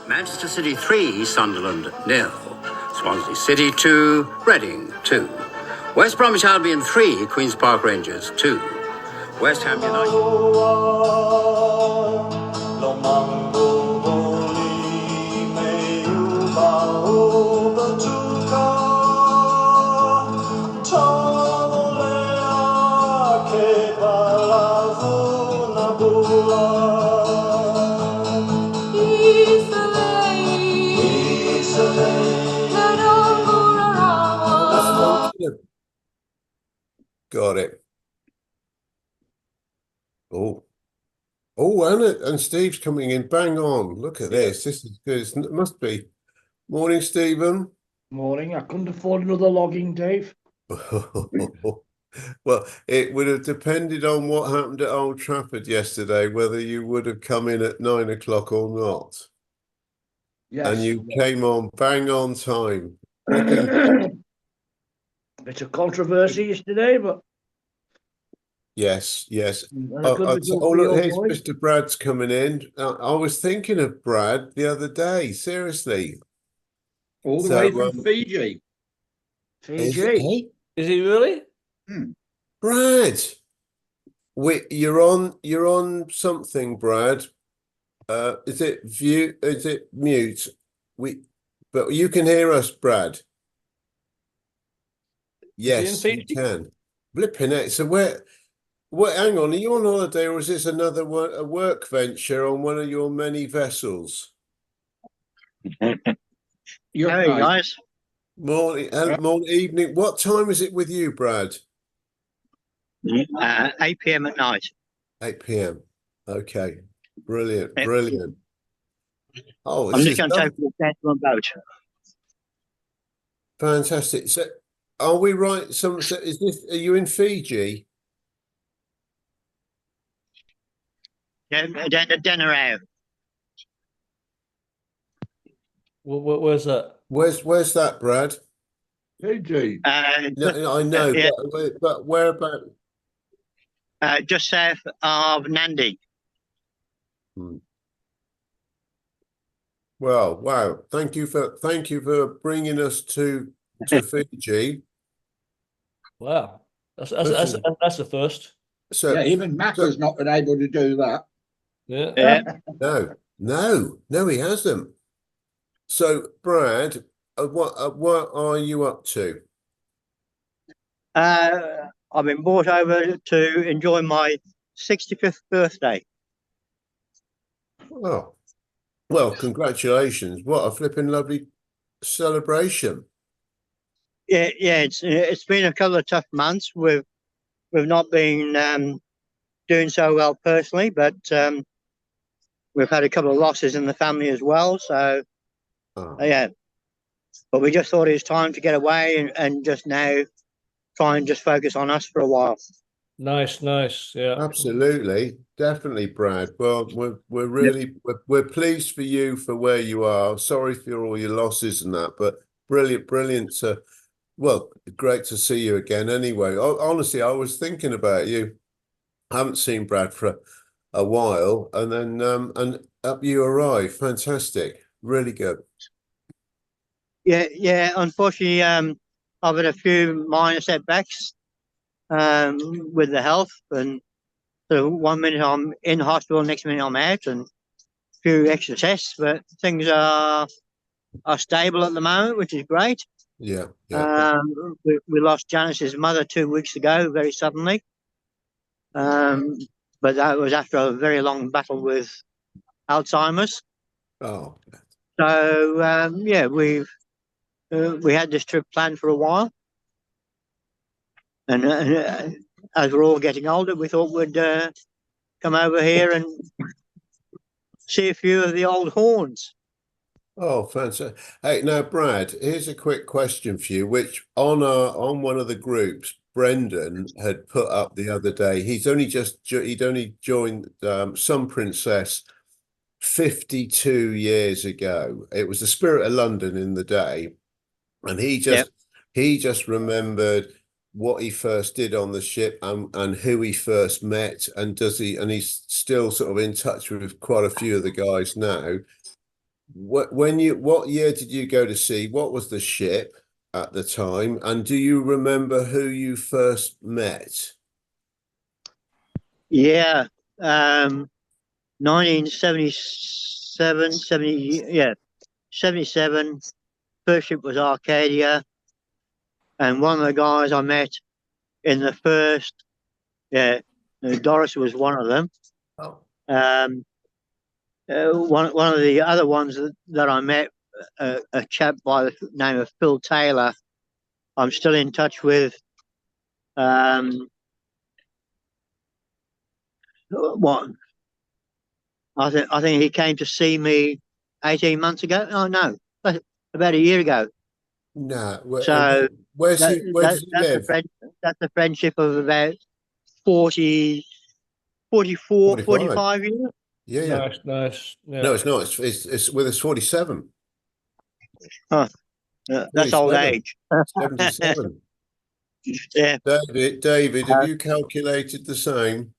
Manchester City 3, Sunderland 0. Swansea City 2, Reading 2. West Bromwich Albion 3, Queen's Park Rangers 2. West Ham United. Got it. And Steve's coming in bang on. Look at this. This is good. It must be. Morning, Stephen. Morning. I couldn't afford another logging, Dave. Well, it would have depended on what happened at Old Trafford yesterday, whether you would have come in at 9 o'clock or not. Yes. And you came on bang on time. It's a controversy yesterday, but Yes. look, Here's Mr. Brad's coming in. I was thinking of Brad the other day, seriously. All the way from Fiji. Fiji. Is he really? Brad, you're on something, Brad. Is it mute? But you can hear us, Brad. Yes, you can. Blipping it. So hang on, are you on holiday or is this a work venture on one of your many vessels? Hey guys. Morning, evening. What time is it with you, Brad? 8 p.m. at night. 8 p.m. Okay. Brilliant. Oh, I'm just going to take a gentleman boat. Fantastic. So are we right? Are you in Fiji? Denarau. Where's that? Where's that, Brad? Fiji. No, I know, yeah. but whereabouts? Just south of Nandi. Well, wow! Thank you for bringing us to Fiji. Wow, that's the first. So even Macca's not been able to do that. Yeah. No, he hasn't. So, Brad, what are you up to? I've been brought over to enjoy my 65th birthday. Oh, well, congratulations! What a flipping lovely celebration. Yeah. It's been a couple of tough months. We've not been doing so well personally, but we've had a couple of losses in the family as well. So, yeah. But we just thought it was time to get away and just now try and just focus on us for a while. Nice. Yeah. Absolutely. Definitely, Brad. Well, we're pleased for you for where you are. Sorry for all your losses and that, but brilliant. Well, great to see you again anyway. Honestly, I was thinking about you. I haven't seen Brad for a while, and then and up you arrive. Fantastic. Really good. Yeah. Unfortunately, I've had a few minor setbacks with the health, and so 1 minute I'm in hospital, next minute I'm out, and a few extra tests. But things are stable at the moment, which is great. Yeah. We lost Janice's mother 2 weeks ago, very suddenly. But that was after a very long battle with Alzheimer's. Oh. So yeah, we had this trip planned for a while, and as we're all getting older, we thought we'd come over here and see a few of the old horns. Oh, fantastic. Hey, now, Brad, here's a quick question for you, which on one of the groups, Brendan had put up the other day. He'd only joined Sun Princess 52 years ago. It was the Spirit of London in the day. And he just remembered what he first did on the ship and who he first met. And he's still sort of in touch with quite a few of the guys now. What year did you go to sea? What was the ship at the time? And do you remember who you first met? Yeah. 1977, 77. First ship was Arcadia. And one of the guys I met in the first, Doris was one of them. Oh. One of the other ones that I met, a chap by the name of Phil Taylor, I'm still in touch with. What I think he came to see me 18 months ago. Oh no, about a year ago. No. So Where does he live? That's a friendship of about 40, 44, 45. 45 years. Yeah. Nice, nice. Yeah. No, it's not. It's with us 47. Huh. That's old 47. age. 77. Yeah. David, have you calculated the same?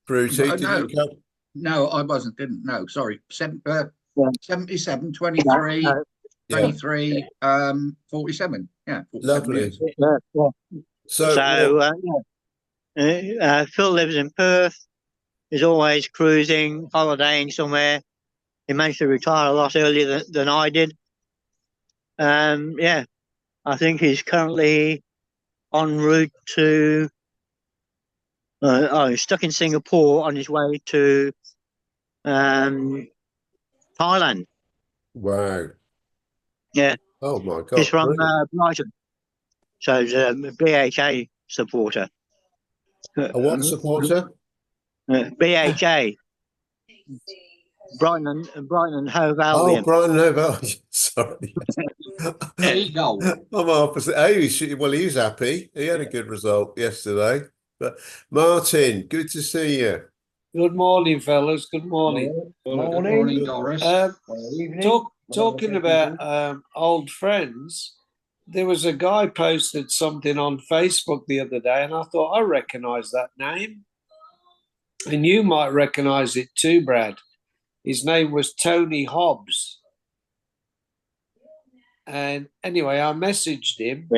Fruity, No, did you no, I didn't know. Sorry. 77, Yeah. 23, 23, 47. Yeah, 47 Lovely. years. Yeah. So, Phil lives in Perth. He's always cruising, holidaying somewhere. He managed to retire a lot earlier than I did. Yeah, I think he's currently en route to. He's stuck in Singapore on his way to Thailand. wow. Yeah, Oh my he's God. from Brilliant. Brighton, so he's a BHA supporter. A what supporter? BHA, Brighton and Hove Oh, Albion. Brighton Nova. Sorry. Seagull. I'm opposite. Well, he's happy. He had a good result yesterday. But Martin, good to see you. Good morning, fellas. Good morning. Good morning, Doris. Talking about old friends, there was a guy posted something on Facebook the other day, and I thought, I recognise that name. And you might recognise it too, Brad. His name was Tony Hobbs. And anyway, I messaged him,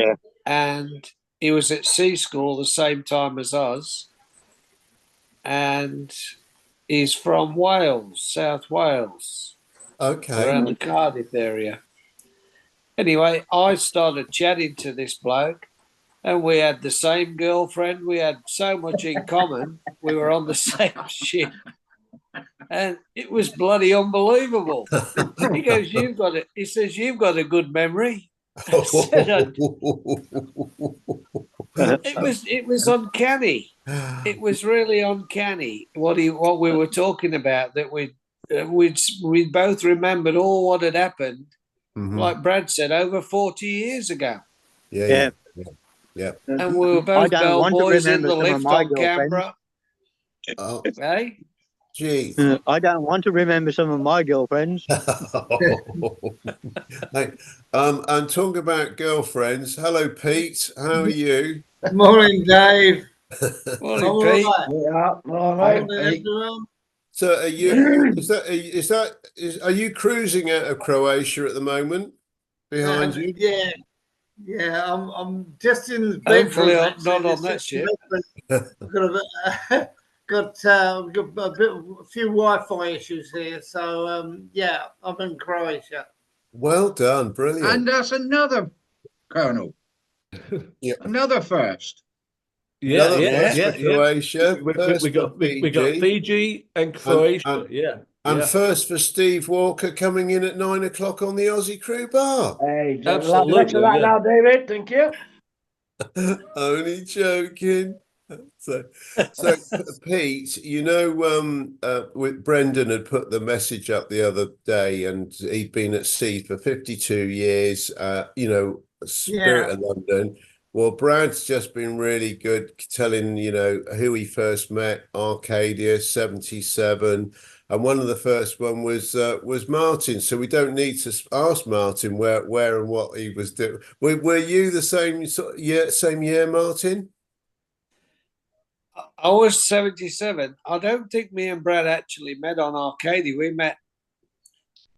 and he was at sea school the same time as us. And he's from Wales, South Wales. Okay. Around the Cardiff area. Anyway, I started chatting to this bloke, and we had the same girlfriend. We had so much in common. We were on the same ship. And it was bloody unbelievable. He goes, he says, you've got a good memory. It was uncanny. It was really uncanny what we were talking about, that we both remembered all what had happened, like Brad said, over 40 years ago. Yeah. And we were both bellboys in the lift on Canberra. Oh, hey? Gee. I don't want to remember some of my girlfriends. And talking about girlfriends, hello, Pete. How are you? Morning, Dave. Morning, Pete. Yeah, Morning, everyone. So are you cruising out of Croatia at the moment? Behind you? Yeah. I'm just in the Hopefully bedroom. not on that ship. Got a few Wi-Fi issues here, so I'm in Croatia. Well done, brilliant. And that's another, Colonel. Yep. Another first. Another first for Croatia. We got Fiji and Croatia. And first for Steve Walker coming in at 9 o'clock on the Aussie Crew Bar. Hey, absolutely. Now, David. Thank you. Only joking. So Pete, with Brendan had put the message up the other day, and he'd been at sea for 52 years. Spirit of London. Well, Brad's just been really good telling who he first met, Arcadia 77, and one of the first one was Martin. So we don't need to ask Martin where and what he was doing. Were you the same year, Martin? I was 77. I don't think me and Brad actually met on Arcadia. We met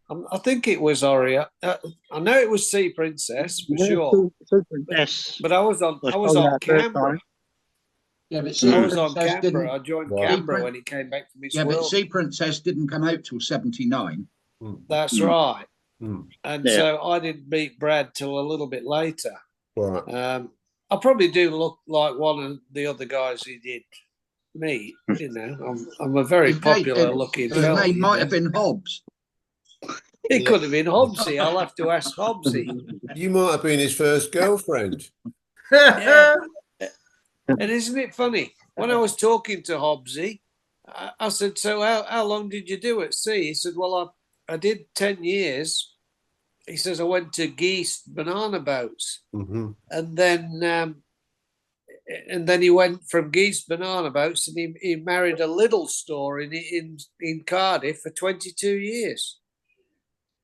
I think it was Oriana. I know it was Sea Princess for sure. But I was on Canberra. Yeah, but I Sea was on Princess Canberra. didn't. I joined Right. Canberra when it came back from its Yeah, but world. Sea Princess didn't come out till 79. That's right. Mm. And so I didn't meet Brad till a little bit later. Right. I probably do look like one of the other guys he did meet. You know, I'm a very popular looking His fella. name might have been Hobbs. It could have been Hobbsy. I'll have to ask Hobbsy. You might have been his first girlfriend. Yeah. And isn't it funny? When I was talking to Hobbsy, I said, so how long did you do at sea? He said, well, I did 10 years. He says, I went to Geese banana boats. Mm-hmm. And then he went from Geese banana boats and he married a little store in Cardiff for 22 years.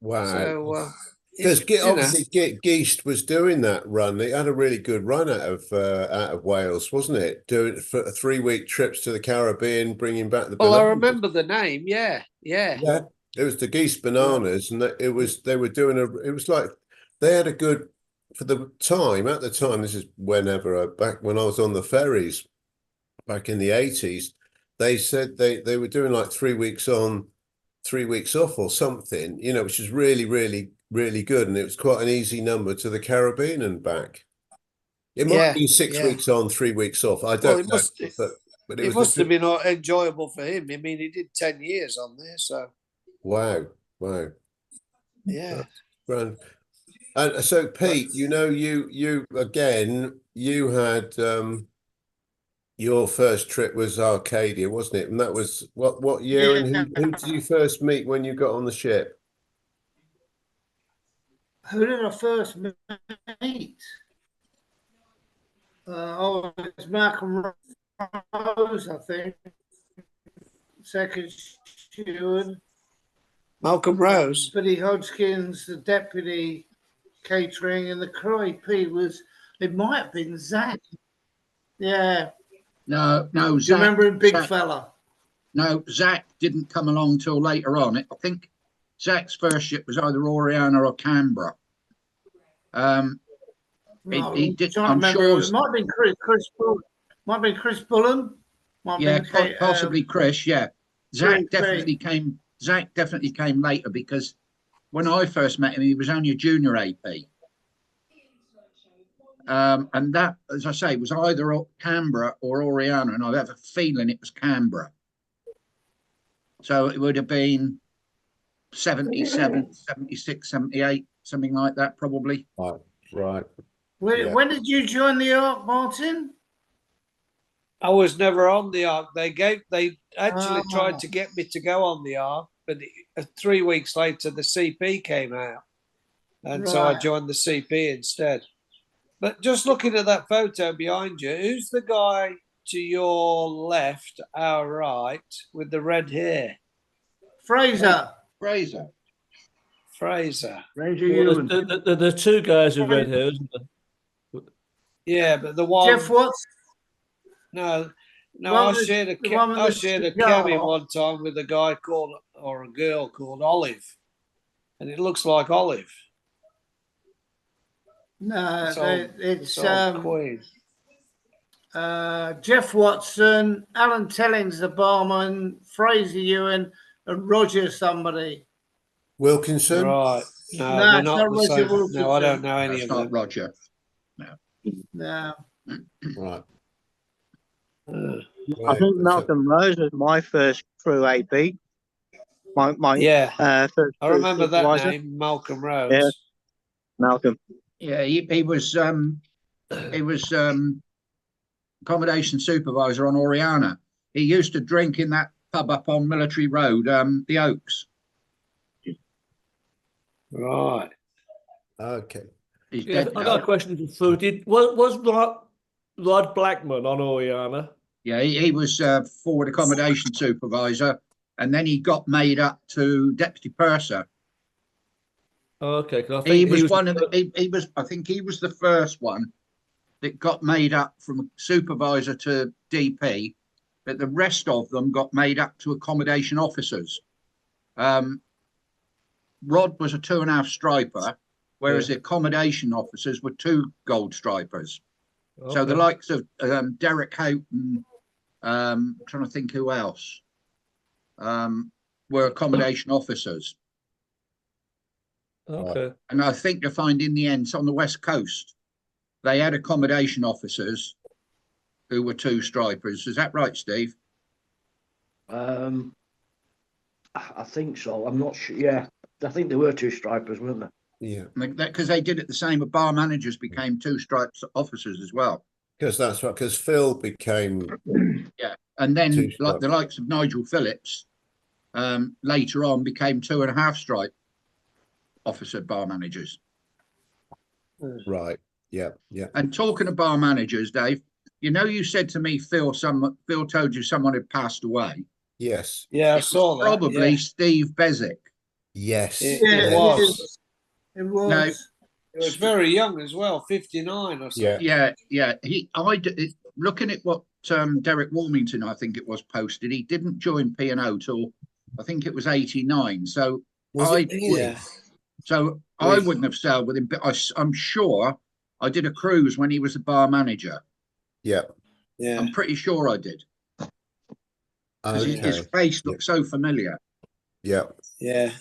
Wow. So, because obviously Geest was doing that run. It had a really good run out of Wales, wasn't it? Doing for 3-week trips to the Caribbean, bringing back the well, I bananas. remember the name. Yeah. Yeah, it was the Geest bananas, and they were doing it was like they had a good for the time at the time. This is whenever back when I was on the ferries back in the 80s. They said they were doing like 3 weeks on, 3 weeks off or something, you know, which is really, really, really good. And it was quite an easy number to the Caribbean and back. It might be 6 weeks on, 3 weeks off. I don't know. But it must have been enjoyable for him. I mean, he did 10 years on there. So, wow. Yeah. Grand. And so, Pete, you know, you again, you had your first trip was Arcadia, wasn't it? And that was what year? Yeah. And who did you first meet when you got on the ship? Who did I first meet? Oh, it's Malcolm Rose, I think. Second steward. Malcolm Rose. Billy Hodgkins, the deputy catering, and the crew AP it might have been Zach. Yeah. No, Do you Zach. remember him, big fella? No, Zach didn't come along till later on. I think Zach's first ship was either Oriana or Canberra. He did. I'm sure it might have been Chris Bullen. Might have been Chris Bullen. Possibly Chris. Yeah, Zach definitely came. Zach definitely came later because when I first met him, he was only a junior AP. And that, as I say, was either Canberra or Oriana, and I have a feeling it was Canberra. So it would have been 77, 76, 78, something like that, probably. Right. When did you join the Ark, Martin? I was never on the Ark. They actually tried to get me to go on the Ark, but 3 weeks later the CP came out, and so I joined the CP instead. But just looking at that photo behind you, who's the guy to your left, our right, with the red hair? Fraser. Ranger Ewan. The two guys with red hair, isn't there? Yeah, but the one Jeff Watts. No, I shared a cabin one time with a guy or a girl called Olive, and it looks like Olive. No, it's Queen. Jeff Watson, Alan Tellings, the barman, Fraser Ewan, and Roger somebody. Wilkinson? Right. No, No, we're not the same. Wilkinson. No, I don't know any of them. Not Roger. No. Right. I think Malcolm Rose was my first crew AP. First I remember that supervisor. name, Malcolm Rose. Yeah. Malcolm. Yeah, he was accommodation supervisor on Oriana. He used to drink in that pub up on Military Road, the Oaks. Right. Okay. He's dead I now. got a question for Fu. Was Rod Blackman on Oriana? Yeah, he was forward accommodation supervisor, and then he got made up to deputy purser. Okay, I think He was one of the. He was. I think he was the first one that got made up from supervisor to DP, but the rest of them got made up to accommodation officers. Rod was a 2.5 striper, whereas the accommodation officers were 2 gold stripers. Okay. So the likes of Derek Houghton, trying to think who else, were accommodation officers. Okay. And I think you'll find in the end, on the West Coast, they had accommodation officers who were 2 stripers. Is that right, Steve? I think so. I'm not sure. Yeah, I think there were 2 stripers, weren't there? Yeah, Because they did it the same. Bar managers became 2 stripes officers as well. because that's right. Because Phil became Yeah, and then 2 like stripes. the likes of Nigel Phillips, later on became 2.5 stripe officer bar managers. Right. Yeah. Yeah. And talking of bar managers, Dave, you said to me, Phil told you someone had passed away. Yes. Yeah, I It saw was that. probably Yeah. Steve Bezic. Yes. It Yeah, was. It was. No. He was very young as well, 59 or something. Yeah. Yeah. Looking at what Derek Warmington, I think it was, posted, he didn't join P&O till I think it was 89. So Was it really? Yeah. I wouldn't have sailed with him, but I'm sure I did a cruise when he was a bar manager. Yeah. Yeah. I'm pretty sure I did. Because his Okay. face looked so familiar. Yeah. Yeah.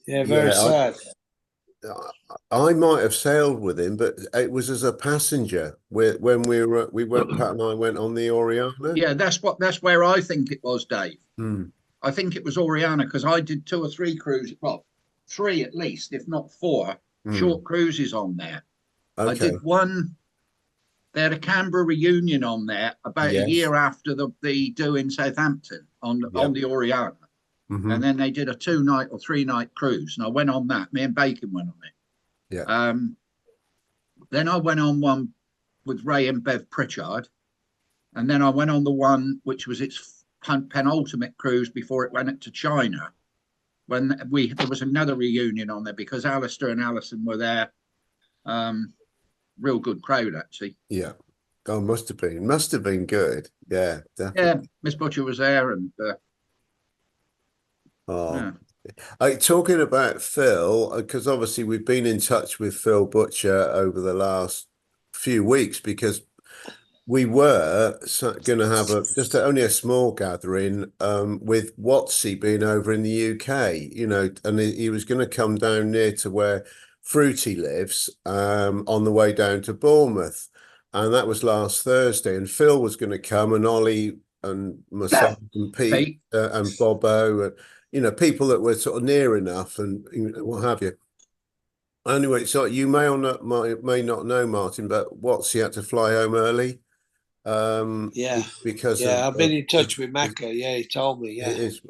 Yeah, very Yeah, sad. I might have sailed with him, but it was as a passenger when Pat and I went on the Oriana. Yeah, that's where I think it was, Dave. Hmm. I think it was Oriana because I did 2 or 3 cruises, well, 3 at least, if not 4 short cruises on there. I Okay. did one. They had a Canberra reunion on there about a Yes. year after the do in Southampton on the Oriana. Mhm. And then they did a 2-night or 3-night cruise, and I went on that. Me and Bacon went on it. Yeah. Then I went on one with Ray and Bev Pritchard, and then I went on the one which was its penultimate cruise before it went to China. When there was another reunion on there because Alistair and Alison were there. Real good crowd actually. Yeah. Oh, must have been good. Yeah, definitely. Yeah, Miss Butcher was there, and Oh, yeah. talking about Phil, because obviously we've been in touch with Phil Butcher over the last few weeks because we were going to have only a small gathering with Watsy being over in the UK, and he was going to come down near to where Fruity lives on the way down to Bournemouth. And that was last Thursday. And Phil was going to come, and Ollie and myself and Pete and Bobo, and people that were sort of near enough and what have you. Anyway, so you may not know, Martin, but Watsy had to fly home early. Because I've been in touch with Macca. Yeah, he told me. Yeah, it is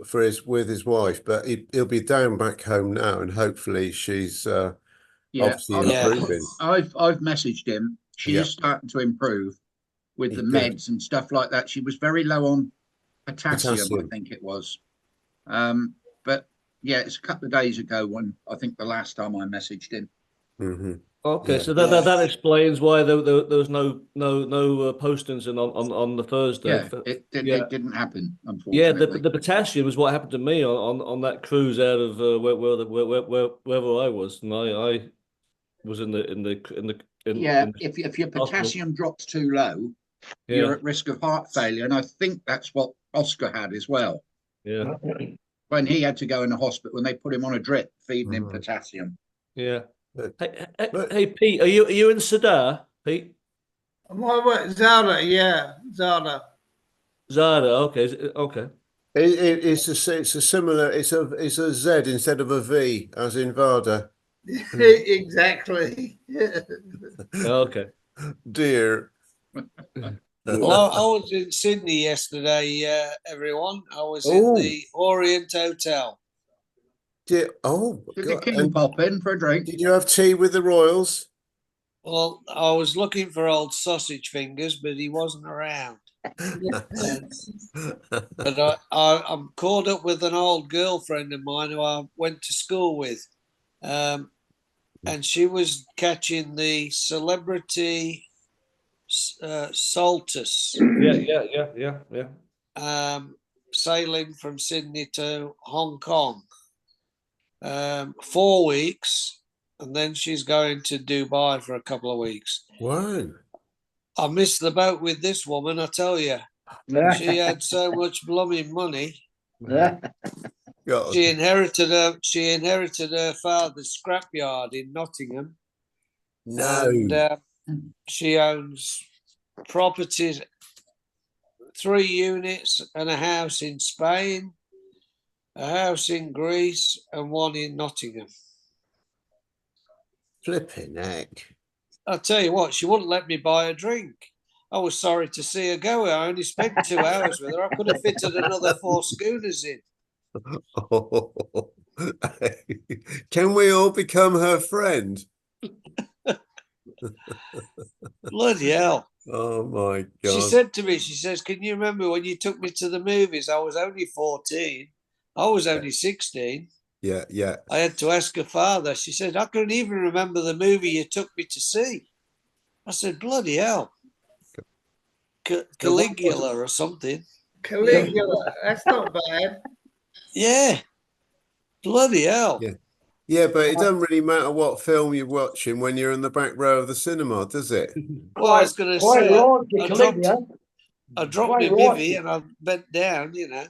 with his wife, but he'll be down back home now, and hopefully she's obviously improving. I've messaged him. She is starting to improve with the meds and stuff like that. She was very low on potassium. I think it was. But yeah, it's a couple of days ago when I think the last time I messaged him. Mm-hmm. Okay, so that explains why there was no postings on the Thursday. Yeah, it didn't happen, unfortunately. Yeah, the potassium is what happened to me on that cruise out of wherever I was, and I was in the if your potassium drops too low, you're at risk of heart failure, and I think that's what Oscar had as well. Yeah, when he had to go in the hospital, when they put him on a drip feeding him potassium. Yeah. Hey, Pete, are you in Sadar, Pete? Zara, yeah, Zara. Zara, okay. It's a similar. It's a Z instead of a V, as in Vada. Exactly. Okay. Dear. Well, I was in Sydney yesterday, everyone. I was in the Orient Hotel. Did the king pop in for a drink? Did you have tea with the royals? Well, I was looking for old sausage fingers, but he wasn't around. But I'm caught up with an old girlfriend of mine who I went to school with. And she was catching the celebrity Saltus. Yeah. Sailing from Sydney to Hong Kong. 4 weeks, and then she's going to Dubai for a couple of weeks. Wow. I missed the boat with this woman, I tell you. She had so much blooming money. God. She inherited her father's scrapyard in Nottingham. No. And she owns properties, 3 units and a house in Spain, a house in Greece, and 1 in Nottingham. Flipping heck. I'll tell you what, she wouldn't let me buy a drink. I was sorry to see her go. I only spent 2 hours with her. I could have fitted another 4 schooners in. Oh. Can we all become her friend? Bloody hell. Oh my God. She said to me, she says, can you remember when you took me to the movies? I was only 14. I was only 16. Yeah, yeah. I had to ask her father. She said, I couldn't even remember the movie you took me to see. I said, bloody hell. Caligula or something. Caligula, that's not bad. Yeah. Bloody hell. Yeah. Yeah, but it doesn't really matter what film you're watching when you're in the back row of the cinema, does it? Well, I was going to Quite say, raunchy, Caligula. I dropped Quite my bivvy raunchy. and I bent down, you know.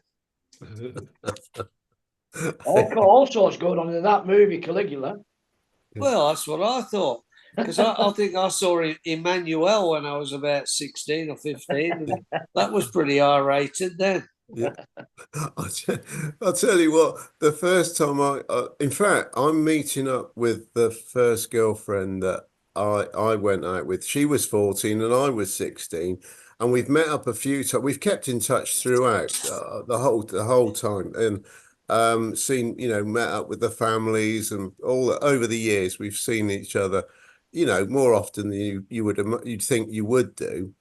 All sorts going on in that movie, Caligula. Well, that's what I thought. Because I think I saw Emmanuel when I was about 16 or 15. And that was pretty R-rated then. Yeah. I'll tell you what, the first time in fact, I'm meeting up with the first girlfriend that I went out with. She was 14 and I was 16. And we've met up a few times. We've kept in touch throughout the whole time, and seen, met up with the families and all over the years. We've seen each other, more often than you'd think you would do.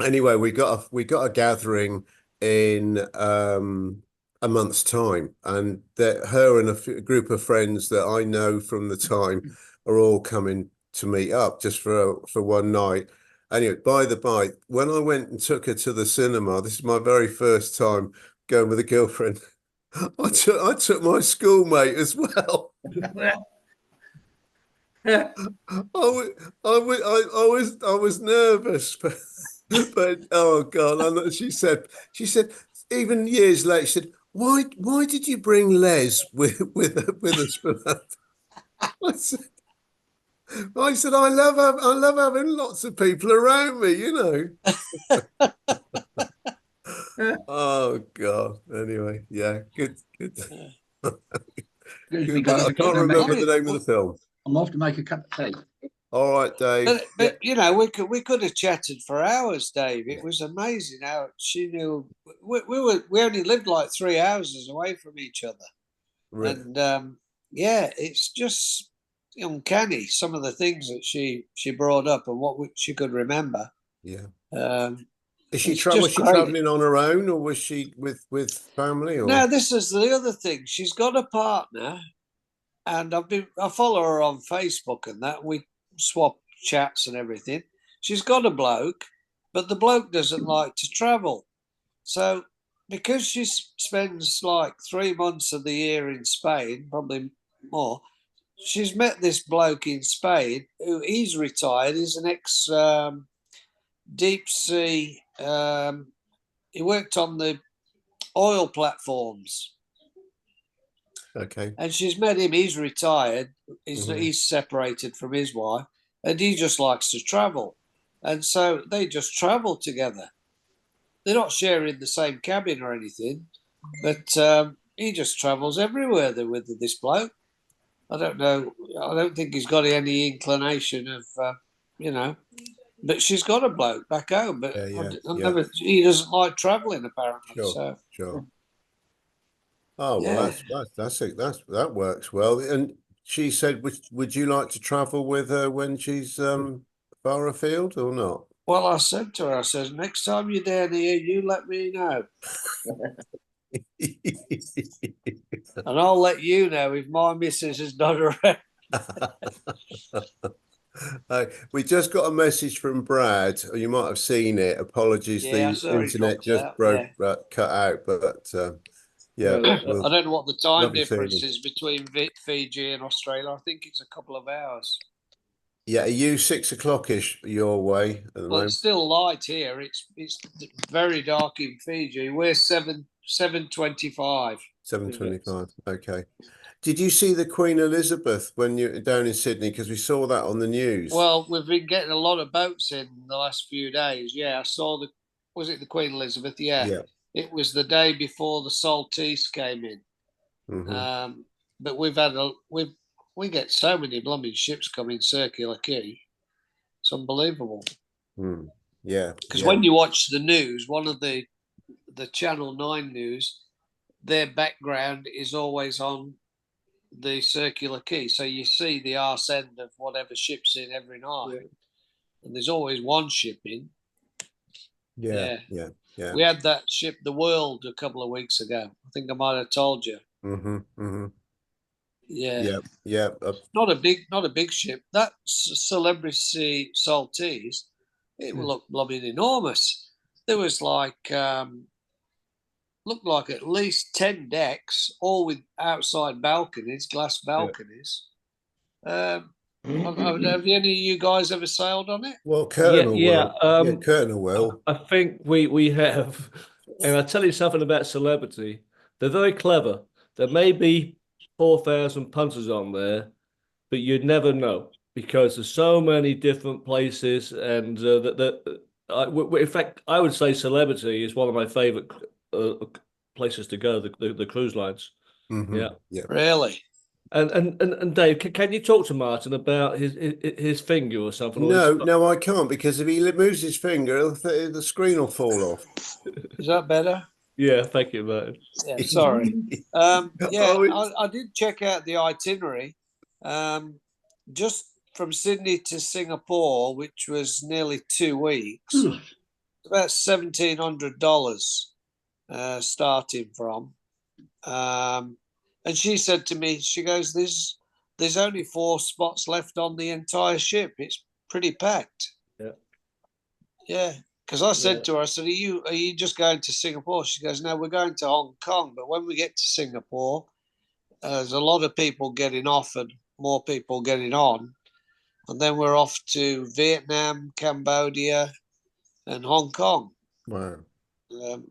Anyway, we got a gathering in a month's time, and that her and a group of friends that I know from the time are all coming to meet up just for one night. Anyway, by the by, when I went and took her to the cinema, this is my very first time going with a girlfriend. I took my schoolmate as well. I was nervous, but oh God! She said even years later, she said, why did you bring Les with us? I said I love having lots of people around me, Oh God! Anyway, yeah, good. Excuse me, Good. guys. I can't remember the name of the film. I'm off to make a cup of tea. All right, Dave. But we could have chatted for hours, Dave. It was amazing how she knew. We only lived like 3 houses away from each other, Really? and it's just uncanny some of the things that she brought up and what she could remember. Yeah. Was she traveling on her own, or was she with family? Or? No, this is the other thing. She's got a partner, and I follow her on Facebook and that. We swap chats and everything. She's got a bloke, but the bloke doesn't like to travel. So because she spends like 3 months of the year in Spain, probably more, she's met this bloke in Spain who he's retired. He's an ex deep sea. He worked on the oil platforms. Okay. And she's met him. He's retired. He's separated from his wife, and he just likes to travel. And so they just travel together. They're not sharing the same cabin or anything, but he just travels everywhere with this bloke. I don't know. I don't think he's got any inclination of, but she's got a bloke back home. But he doesn't like traveling apparently. Sure. Oh well, that works well. And she said, would you like to travel with her when she's far afield or not? Well, I said to her, I said, next time you're down here, you let me know. And I'll let you know if my missus is not around. We just got a message from Brad. You might have seen it. Apologies, the internet just cut out. But Yeah, Yeah, well, I don't know what the time lovely difference feeling. is between Fiji and Australia. I think it's a couple of hours. Yeah, are you 6 o'clock-ish your way at the Well, moment? it's still light here. It's very dark in Fiji. We're 7:25. 7:25. Okay. Did you see the Queen Elizabeth when you were down in Sydney? Because we saw that on the news. Well, we've been getting a lot of boats in the last few days. Yeah, I saw was it the Queen Elizabeth? Yeah. Yeah. It was the day before the Saltese came in. Mhm. But we get so many blooming ships coming Circular Quay. It's unbelievable. Mm. Yeah. Because Yeah. when you watch the news, one of the Channel 9 news, their background is always on the Circular Quay. So you see the arse end of whatever ship's in every night. Yeah. And there's always one ship in. Yeah. Yeah. Yeah. We had that ship, the World, a couple of weeks ago. I think I might have told you. Mm-hmm. Mm-hmm. Yeah. Yeah. Yeah. Not a big ship. That Celebrity Saltese, it looked blooming enormous. There was like looked like at least 10 decks, all with outside balconies, glass balconies. Have any of you guys ever sailed on it? Well, Colonel yeah. will. Yeah, Colonel will. I think we have, and I tell you something about Celebrity. They're very clever. There may be 4,000 punters on there, but you'd never know because there's so many different places, and in fact, I would say Celebrity is one of my favorite places to go. The cruise lines. Mm-hmm. Yeah. Yeah. Really? And Dave, can you talk to Martin about his finger or something? No, I can't because if he moves his finger, the screen will fall off. Is that better? Yeah, thank you, Martin. Yeah, sorry. Oh, I did check out the itinerary. Just from Sydney to Singapore, which was nearly 2 weeks, about $1,700 starting from. And she said to me, she goes, "There's only 4 spots left on the entire ship. It's pretty packed." Yeah. Yeah. Because I said to her, I said, are you just going to Singapore? She goes, "No, we're going to Hong Kong. But when we get to Singapore, there's a lot of people getting off and more people getting on. And then we're off to Vietnam, Cambodia, and Hong Kong." wow.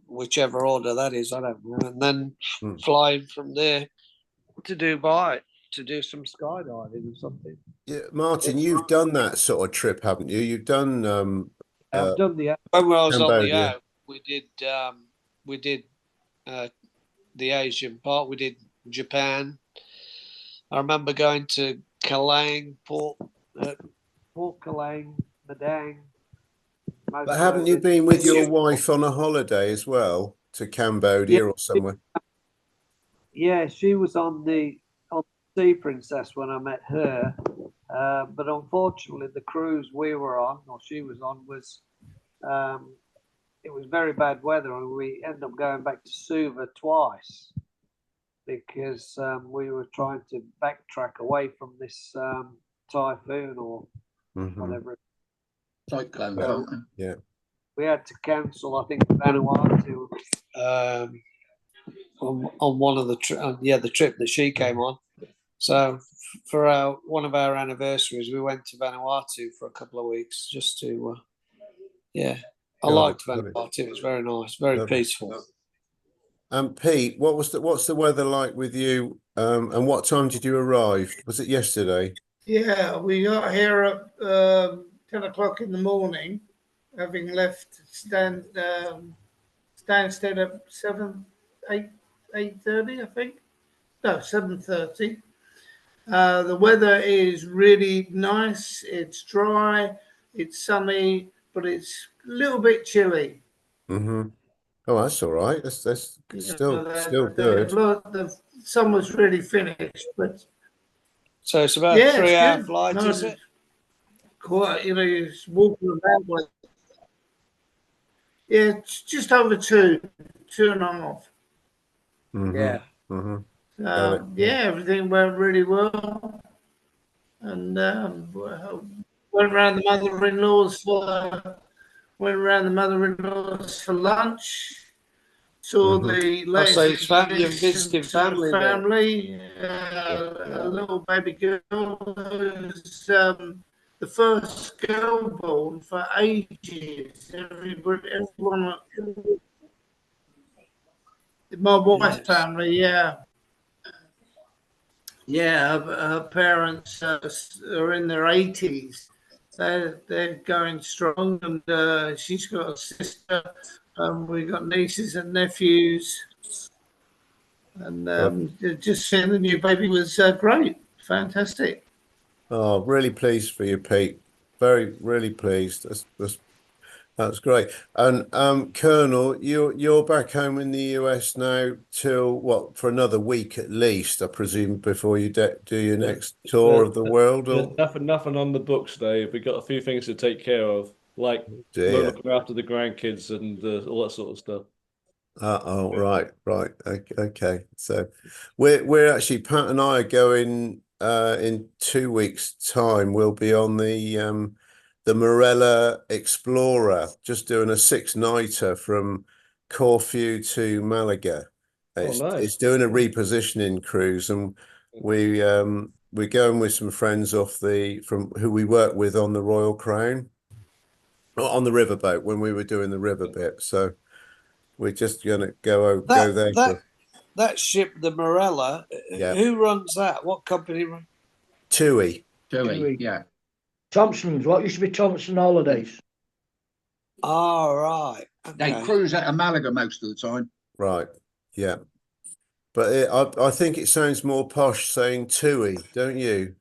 Whichever order that is, I don't know. And then flying from there to Dubai to do some skydiving or something. Yeah, Martin, you've done that sort of trip, haven't you? You've done I've done the when I was on the Cambodia. out, we did the Asian part. We did Japan. I remember going to Kalang, Port Kalang, Madang. But haven't you been with your wife on a holiday as well to Cambodia or somewhere? Yeah, she was on the Sea Princess when I met her. But unfortunately, the cruise we were on, or she was on, was it was very bad weather, and we ended up going back to Suva twice because we were trying to backtrack away from this typhoon or whatever. Cyclone. Yeah. We had to cancel, I think, Vanuatu on one of the trip that she came on. So for one of our anniversaries, we went to Vanuatu for a couple of weeks just to, I liked Vanuatu. It was very nice, very peaceful. Pete, what's the weather like with you? And what time did you arrive? Was it yesterday? Yeah, we got here at 10 o'clock in the morning, having left Stansted at 8:30, I think. No, 7:30. The weather is really nice. It's dry, it's sunny, but it's a little bit chilly. Mm-hmm. Oh, that's all right. That's still good. The summer's really finished, but so it's about 3-hour flight, is it? Quite, it's walking about. Yeah, it's just over 2.5. Mm-hmm. Yeah. Mm-hmm. Everything went really well, and went around the mother-in-laws for lunch. saw Mhm. the I latest say his family and addition visiting to the family there. family, a little baby girl who's the first girl born for ages. Everyone, my wife's Yes. family, yeah. Yeah, her parents are in their 80s. They're going strong, and she's got a sister. We've got nieces and nephews, and just seeing the new baby was great, fantastic. Oh, really pleased for you, Pete. Really pleased. That's great. And Colonel, you're back home in the US now till what, for another week at least, I presume, before you do your next tour of the world, There's or nothing on the books, Dave. We've got a few things to take care of, like dear. looking after the grandkids and all that sort of stuff. Oh, right. Okay. So we're actually, Pat and I are going in 2 weeks' time. We'll be on the Morella Explorer, just doing a 6-nighter from Corfu to Malaga. Oh, nice. It's doing a repositioning cruise, and we're going with some friends from who we work with on the Royal Crown, on the riverboat when we were doing the river bit. So we're just gonna go there for That ship, the Morella, yeah. who runs that? What company runs? TUI. Kiwi, yeah. Thompson's, what used to be Thompson Holidays. Oh, right. They Okay. cruise out of Malaga most of the time. Right. Yeah. But I think it sounds more posh saying TUI, don't you?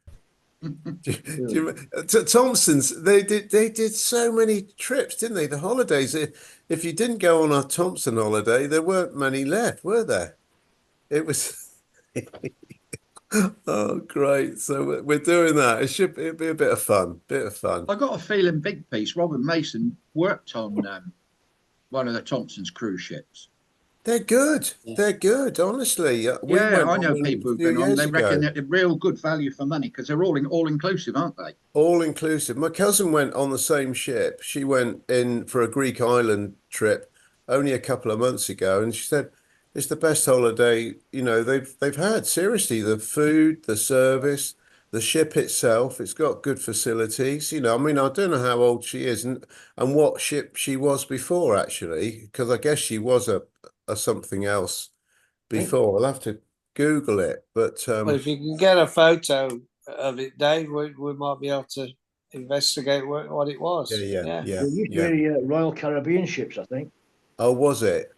Thompson's, they did so many trips, didn't they? The holidays. If you didn't go on a Thompson holiday, there weren't many left, were there? It was oh great. So we're doing that. It'll be a bit of fun. I got a feeling Big Piece, Robert Mason, worked on one of the Thompson's cruise ships. They're good. They're good, honestly. We Yeah, went I on know one people a who've few been on. years They reckon ago. they're real good value for money because they're all inclusive, aren't they? All inclusive. My cousin went on the same ship. She went in for a Greek island trip only a couple of months ago, and she said it's the best holiday, they've had. Seriously, the food, the service, the ship itself, it's got good facilities. I mean, I don't know how old she is and what ship she was before, actually, because I guess she was a something else before. I'll have to Google it, but Well, if you can get a photo of it, Dave, we might be able to investigate what it was. yeah. There used to be Royal Caribbean ships, I think. Oh, was it?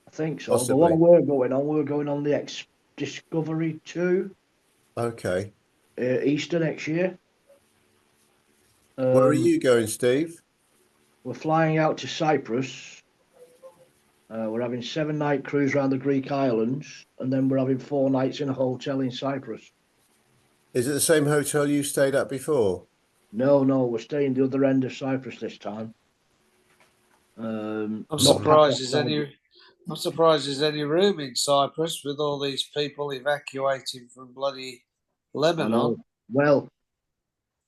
I think so. Possibly. The one we were going on the Discovery 2 Okay. Easter next year. Where are you going, Steve? We're flying out to Cyprus. We're having 7-night cruise around the Greek islands, and then we're having 4 nights in a hotel in Cyprus. Is it the same hotel you stayed at before? No, we're staying the other end of Cyprus this time. I'm surprised there's any room in Cyprus with all these people evacuating from bloody Lebanon. Well,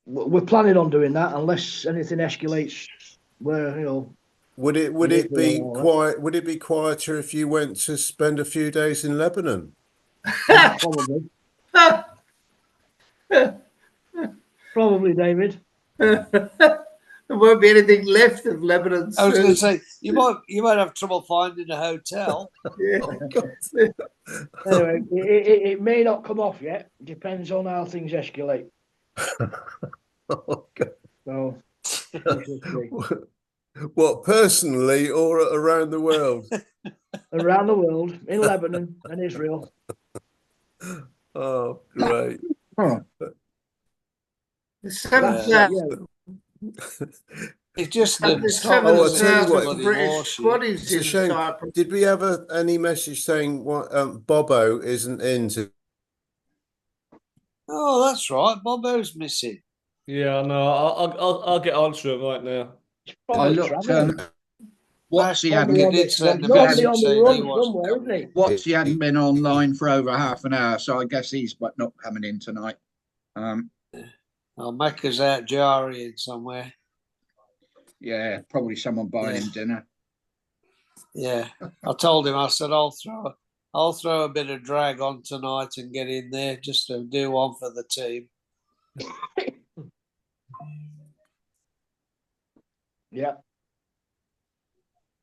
we're planning on doing that unless anything escalates. Where Would it be quiet? Would it be quieter if you went to spend a few days in Lebanon? Probably. Probably, David. There won't be anything left of Lebanon. I was going to say you might have trouble finding a hotel. Yeah. Anyway, it may not come off yet. Depends on how things escalate. Oh, God. So, what, personally or around the world? around the world, in Lebanon and Israel. Oh, great. It's just the I'll tell you what, British squaddies it's a in shame. Cyprus. Did we have any message saying what Bobo isn't into? Oh, that's right. Bobo's missing. Yeah, no, I'll get onto it right now. I looked. What's he hadn't He been, did send a Normally message on the saying he run wasn't somewhere, isn't coming. he? What's he hadn't been online for over half an hour, so I guess he's not coming in tonight. Mecca's out jarring somewhere. Yeah, probably someone buying him dinner. Yeah, I told him. I said I'll throw a bit of drag on tonight and get in there just to do one for the team. Yeah.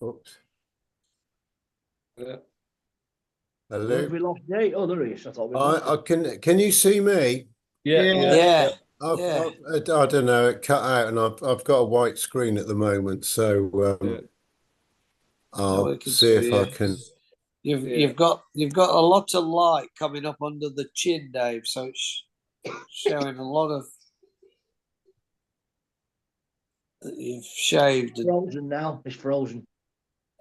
Oops. Yeah. Where Hello. have we lost Dave? Oh, there he is. I thought we lost I can you see me? Yeah. Yeah. Yeah, I've, yeah. I don't know. It cut out, and I've got a white screen at the moment, so Yeah. No, we I'll can see if see I you. can. You've got a lot of light coming up under the chin, Dave. So it's showing a lot of that you've shaved. And, frozen now. It's frozen.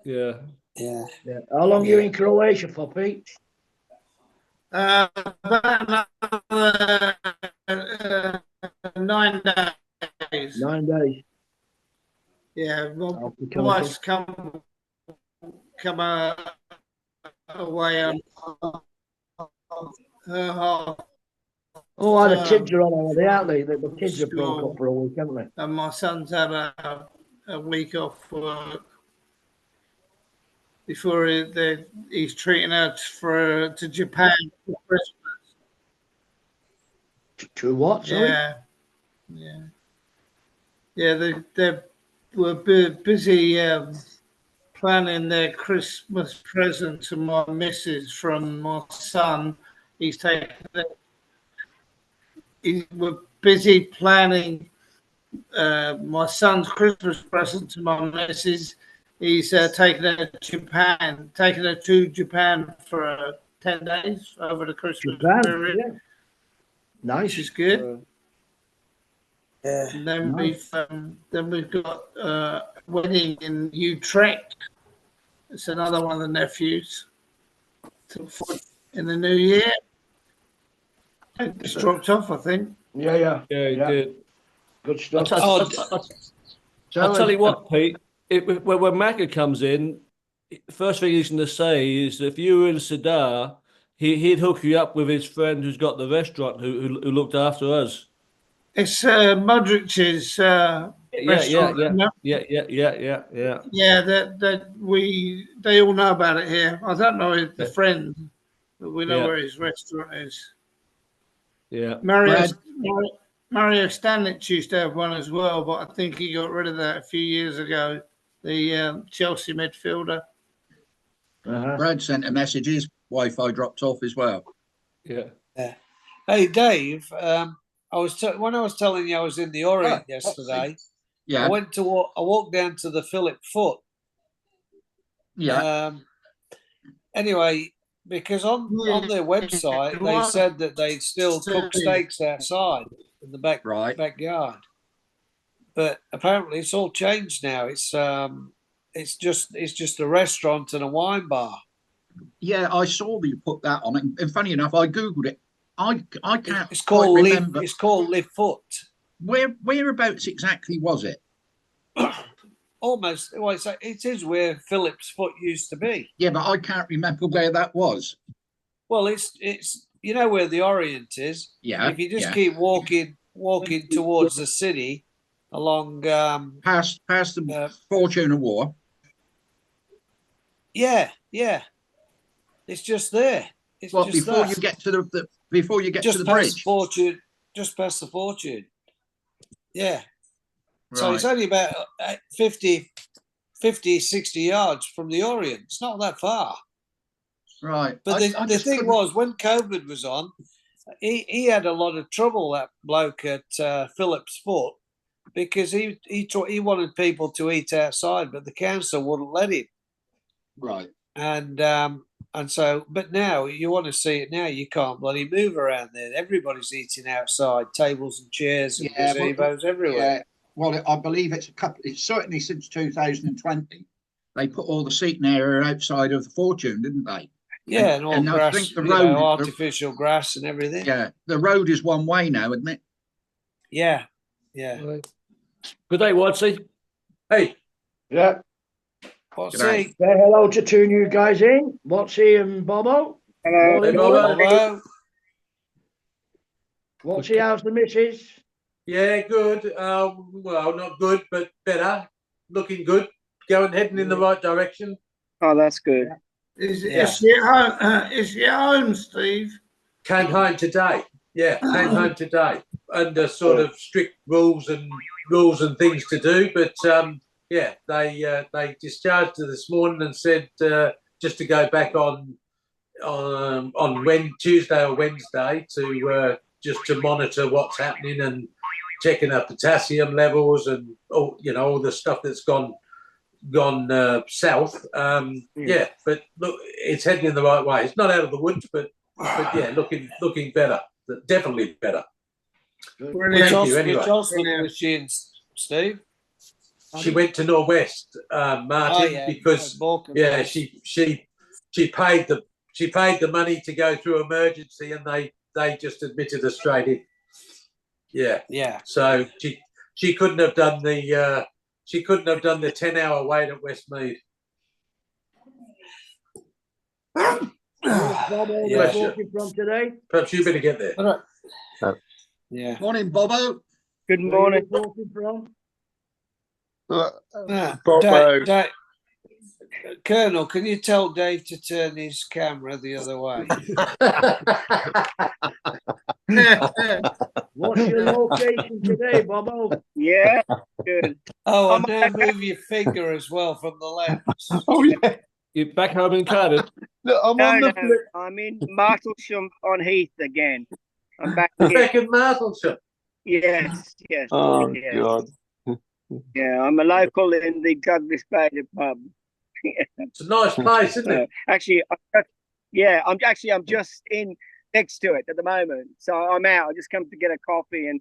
Yeah. yeah. Yeah. How long are you Yeah. in Croatia for, Pete? About another 9 days. 9 days. Yeah, my I'll be wife's come away on her half Oh, the kids term are on holiday, aren't they? The kids have broke school, up for a week, haven't they? and my son's had a week off work before he's treating her to Japan for Christmas. To what? Sorry. Yeah. They were busy planning their Christmas present to my missus from my son. We're busy planning my son's Christmas present to my missus. He's taking her to Japan for 10 days over the Christmas Japan. period, Yeah. Nice. which is good. Yeah. And then Nice. we've got a wedding in Utrecht. It's another one of the nephews in the new year. It just dropped off, I think. Yeah. Yeah, he Yeah. did. Good stuff. I'll tell you what, Pete. When Macca comes in, first thing he's going to say is if you were in Sadar, he'd hook you up with his friend who's got the restaurant who looked after us. It's Modric's restaurant. Yeah. Yeah, they all know about it here. I don't know the friend, but we know Yeah. where his restaurant is. Yeah. Mario Stanlich used to have one as well, but I think he got rid of that a few years ago. The Chelsea midfielder. Brad sent a message. His Wi-Fi dropped off as well. Yeah. Hey, Dave. When I was telling you I was in the Orient yesterday. Yeah. I walked down to the Philip Foot. Yeah. Anyway, because on their website they said that they still cook steaks outside in the backyard, but apparently it's all changed now. It's just a restaurant and a wine bar. Yeah, I saw that you put that on it. And funny enough, I googled it. I can't. It's called remember. It's called Live Foot. Whereabouts exactly was it? Almost. Well, it is where Philip's Foot used to be. Yeah, but I can't remember where that was. Well, it's you know where the Orient is. Yeah. If you just keep walking towards the city, along past the Fortune of War. Yeah. It's just there. It's well, just before that. you get to the before you get just to the past bridge. Fortune, just past the Fortune. Yeah. Right. So it's only about 50, 60 yards from the Orient. It's not that far. Right. But the thing was, when COVID was on, he had a lot of trouble, that bloke at Philip's Foot, because he wanted people to eat outside, but the council wouldn't let him. Right. And so, but now you want to see it now, you can't bloody move around there. Everybody's eating outside, tables and chairs and gazebos everywhere. Yeah. Well, I believe it's certainly since 2020, they put all the seating area outside of the Fortune, didn't they? Yeah, and all grass, I think the road, artificial grass and everything. Yeah, the road is one way now, isn't it? Yeah. Good day, Wadsey. Hey. Yeah. Wadsey. Say hello to two new guys in. Wadsey and Bobo. Hello. Hey, Bobo. Hello. Wadsey, how's the missus? Yeah, good. Well, not good, but better. Looking good. Heading in the right direction. Oh, that's good. Is Yeah. she at home? Is she at home, Steve? Came home today. Yeah, came home today under sort of strict rules and things to do. But yeah, they discharged her this morning and said just to go back on Tuesday or Wednesday to just to monitor what's happening and checking her potassium levels and all the stuff that's gone south. Yeah, but look, it's heading in the right way. It's not out of the woods, but yeah, looking better. Definitely better. Which Thank you. Anyway, hospital was she in, Steve? she went to Norwest, Martin, because yeah, she paid the money to go through emergency, and they just admitted her straight in. Yeah. Yeah. So she couldn't have done the 10-hour wait at Westmead. Where's Bobo walking from today? Perhaps you better get there. Yeah. Morning, Bobo. Good morning. Where are you walking from? Bobo. Colonel, can you tell Dave to turn his camera the other way? What's your location today, Bobo? Yeah, good. Oh, and now move your finger as well from the lens. Oh, yeah. You're back home in Cardiff. Look, I'm in Martlesham on Heath again. I'm back here. Back in Martlesham. Yes. Oh, yes. God. Yeah, I'm a local in the Douglas Bay pub. It's a nice place, isn't it? Actually, I'm just in next to it at the moment. So I'm out. I just come to get a coffee and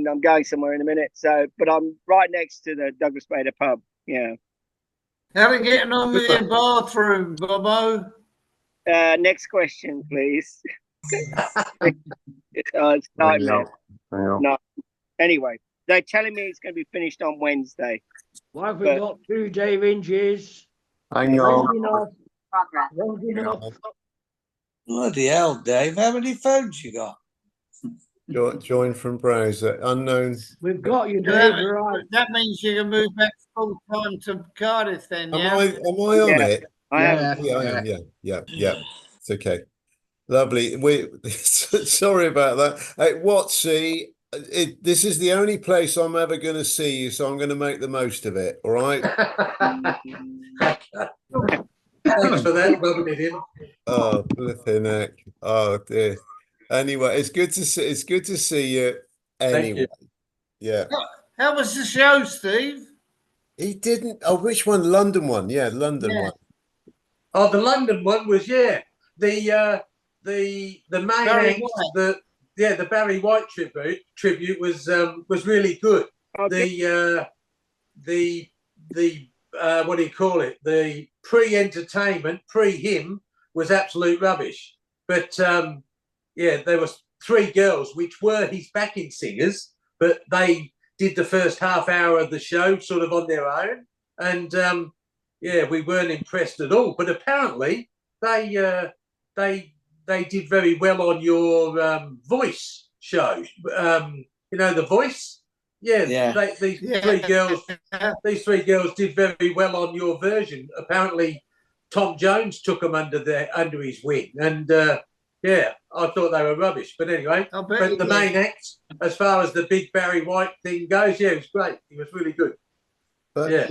I'm going somewhere in a minute. So, but I'm right next to the Douglas Bay pub. Yeah. How are you getting on with your bathroom, Bobo? Next question, please. It's nightmare. No. Anyway, they're telling me it's going to be finished on Wednesday. Why have we got 2 Dave Inges? Hang on. Bloody hell, Dave. How many phones you got? Join from browser. Unknown. We've got you, Dave. Right. That means you can move back full time to Cardiff then, yeah? Am I on it? I am. Yeah, I am. Yeah. It's okay. Lovely. Sorry about that. Hey, Watsy, this is the only place I'm ever going to see you, so I'm going to make the most of it. All right. Thanks for that, rubbing it in. Oh, flipping heck. Oh dear. Anyway, it's good to see you. Anyway, yeah. How was the show, Steve? He didn't. Oh, which one? London one. Yeah, London one. Oh, the London one was the main Barry act, White. the Barry White tribute was really good. Okay. The what do you call it? The pre-entertainment, pre-him was absolute rubbish. But there was 3 girls which were his backing singers, but they did the first half hour of the show sort of on their own, and we weren't impressed at all. But apparently they did very well on your voice show. The voice. Yeah. These 3 girls did very well on your version. Apparently, Tom Jones took them under his wing, and I thought they were rubbish. But anyway, but the main act, as far as the big Barry White thing goes, it was great. He was really good. But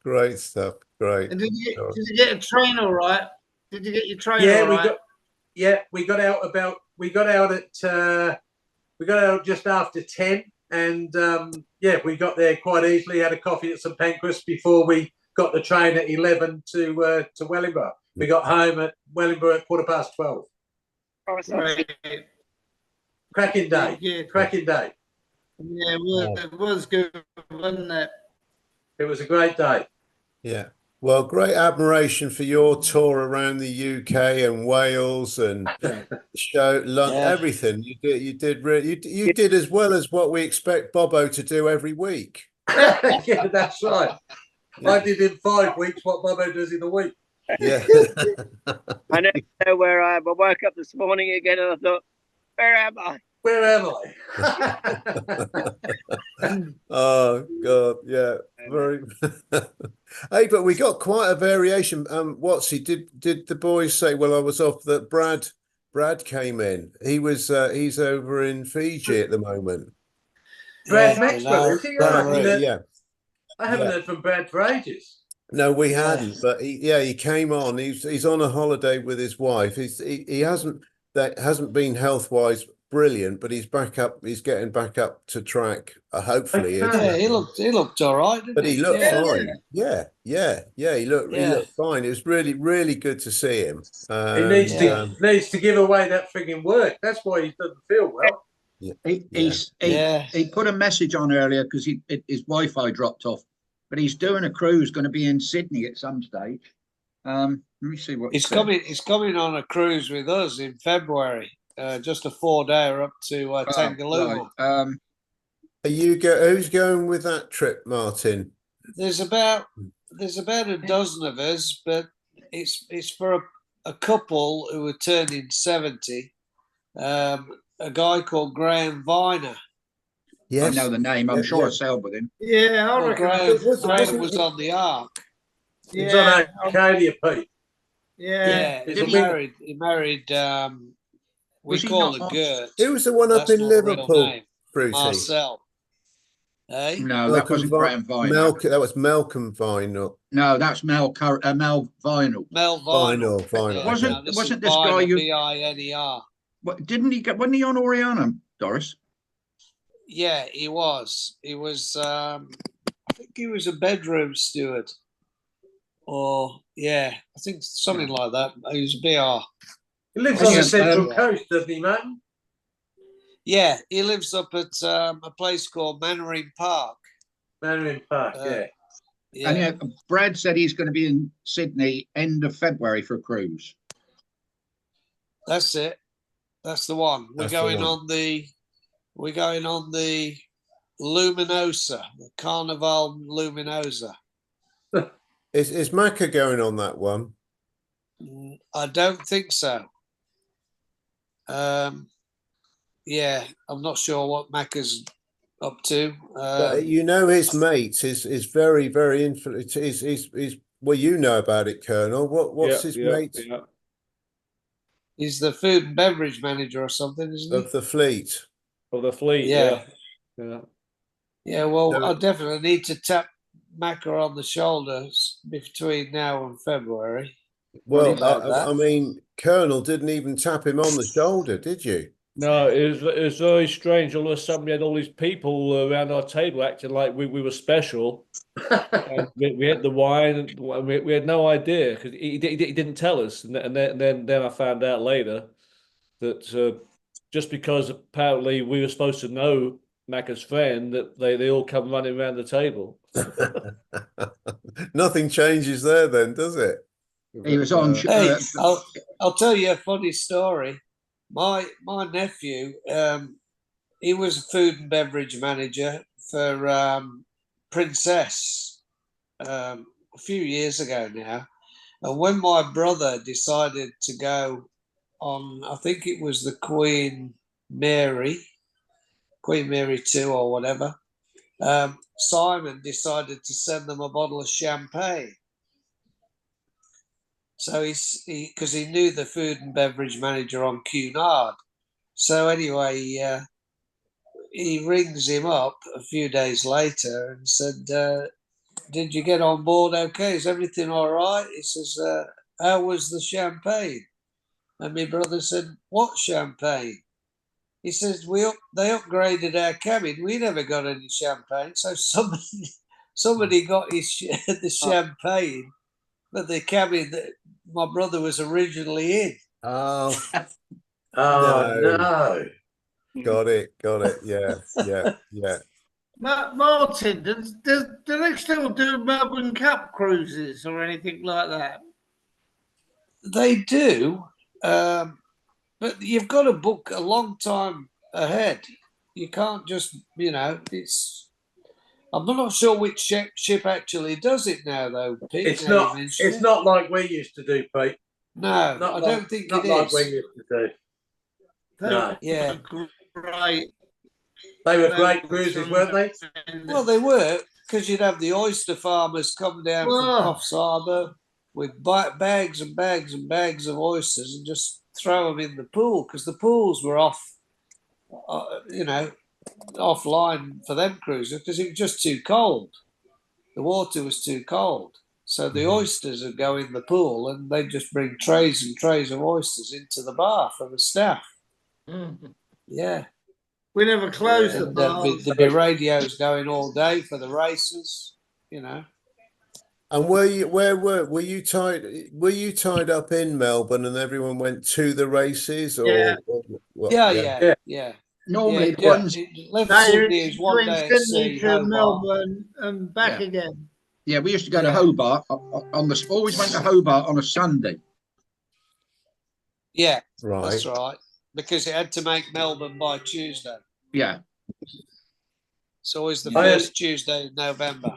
great stuff. Great. And did you get a train all right? Did you get your train all right? We got out just after 10. And we got there quite easily. Had a coffee at St Pancras before we got the train at 11 to Wellingborough. We got home at Wellingborough at 12:15. Right. Cracking day. Yeah. Cracking day. Yeah, it was good, wasn't it? It was a great day. Yeah. Well, great admiration for your tour around the UK and Wales and everything. You did as well as what we expect Bobo to do every week. Yeah, that's right. Yeah. I did in 5 weeks what Bobo does in a week. Yeah. I know where I am. I woke up this morning again and I thought, where am I? Where am I? Oh God, yeah, very. Hey, but we got quite a variation. Watsy, did the boys say? Well, I was off that Brad came in. He's over in Fiji at the moment. Brad Yeah, Maxwell, no, is he? Brad, no, I haven't yeah. heard from Brad for ages. No, we Yeah. hadn't, but he came on. He's on a holiday with his wife. He hasn't been health wise brilliant, but he's back up. He's getting back up to track. Hopefully, Yeah, he looked all right, didn't but he he? looked Yeah. fine. Yeah. He looked fine. It was really really good to see him. He needs to Yeah. needs to give away that frigging work. That's why he doesn't feel well. He put a message on earlier because his Wi-Fi dropped off, but he's doing a cruise going to be in Sydney at some stage. Let me see what He's coming on a cruise with us in February. Just a 4-day up to Tangalooma. Right. Who's going with that trip, Martin? There's about a dozen of us, but it's for a couple who are turning 70. A guy called Graham Viner. Yes, I know the name. I'm sure I sailed with him. Yeah, I reckon. Graham was on the Ark. He's on Arcadia, Pete. Yeah. He married. We call her Gert. Who was the one up That's in not a real Liverpool, name. Fruity? Marcel. Hey? No, that wasn't Graham Viner. That was Malcolm Vinyl. No, that's Mel Vinyl. Mel Vinyl. Vinyl. Wasn't this guy you? Viner? Didn't he? Wasn't he on Oriana, Doris? Yeah, he was. He was. I think he was a bedroom steward, or I think something like that. He was a BR. He lives on the Central Coast, doesn't he, man? Yeah, he lives up at a place called Mannering Park. Mannering Park, yeah. And Brad said he's going to be in Sydney end of February for a cruise. That's it. That's the one. We're going on the Luminosa, the Carnival Luminosa. Is Macca going on that one? I don't think so. I'm not sure what Macca's up to. But his mates is very, very influential. Is well, you know about it, Colonel. What's his mate? Yeah. He's the food and beverage manager or something, isn't he? Of the fleet. Of the fleet, yeah. Yeah, well, I definitely need to tap Macca on the shoulders between now and February. Well, I mean, Colonel didn't even tap him on the shoulder, did you? No, it was very strange. All of a sudden, we had all these people around our table acting like we were special. And we had the wine, and we had no idea because he didn't tell us. And then I found out later that just because apparently we were supposed to know Macca's friend, that they all come running around the table. Nothing changes there, then, does it? He was on. Hey, I'll tell you a funny story. My nephew, he was a food and beverage manager for Princess a few years ago now. And when my brother decided to go on, I think it was the Queen Mary 2 or whatever, Simon decided to send them a bottle of champagne. So because he knew the food and beverage manager on Cunard. So anyway, he rings him up a few days later and said, "Did you get on board okay? Is everything all right?" He says, "How was the champagne?" And my brother said, "What champagne?" He says, they upgraded our cabin. We never got any champagne. So somebody got the champagne, but the cabin that my brother was originally in. Oh, no. Got it. Yeah. Martin, do they still do Melbourne Cup cruises or anything like that? They do, but you've got to book a long time ahead. You can't just, it's. I'm not sure which ship actually does it now, though, Pete. It's not like we used to do, Pete. No, I don't think it is. Not like we used to do. No. Great. They were great cruises, weren't they? Well, they were, because you'd have the oyster farmers come down from Whoa. Coffs Harbour with bags and bags and bags of oysters and just throw them in the pool because the pools were off, offline for them cruisers because it was just too cold. The water was too cold. So the oysters would go in the pool and they'd just bring trays and trays of oysters into the bar for the staff. Yeah. We never closed the And bar. there'd be radios going all day for the races, And were you tied up in Melbourne and everyone went to the races or, Yeah. or what? Yeah. Normally, the Yeah, ones, left No, Sydney is one between day at Sydney sea, to Hobart. Melbourne and back Yeah. again. yeah, we used to go to Yeah. Hobart always went to Hobart on a Sunday. Yeah, Right. that's right. Because it had to make Melbourne by Tuesday. Yeah. It's always the Yeah. first Tuesday in November.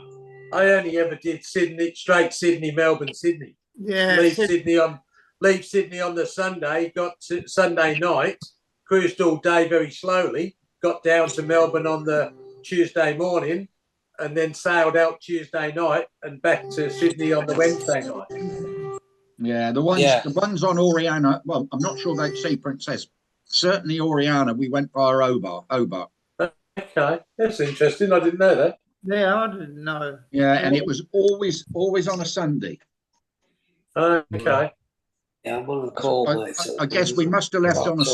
I only ever did straight Sydney, Melbourne, Sydney. Yeah. Leave Sydney on the Sunday, got to Sunday night, cruised all day very slowly, got down to Melbourne on the Tuesday morning, and then sailed out Tuesday night and back to Sydney on the Wednesday night. Yeah, the ones on Oriana. Well, I'm not sure they'd Sea Princess. Certainly Oriana. We went via Hobart. Okay, that's interesting. I didn't know that. Yeah, I didn't know. Yeah, and it was always on a Sunday. Okay. Yeah, I'm on a call, mate. I guess we must have left on a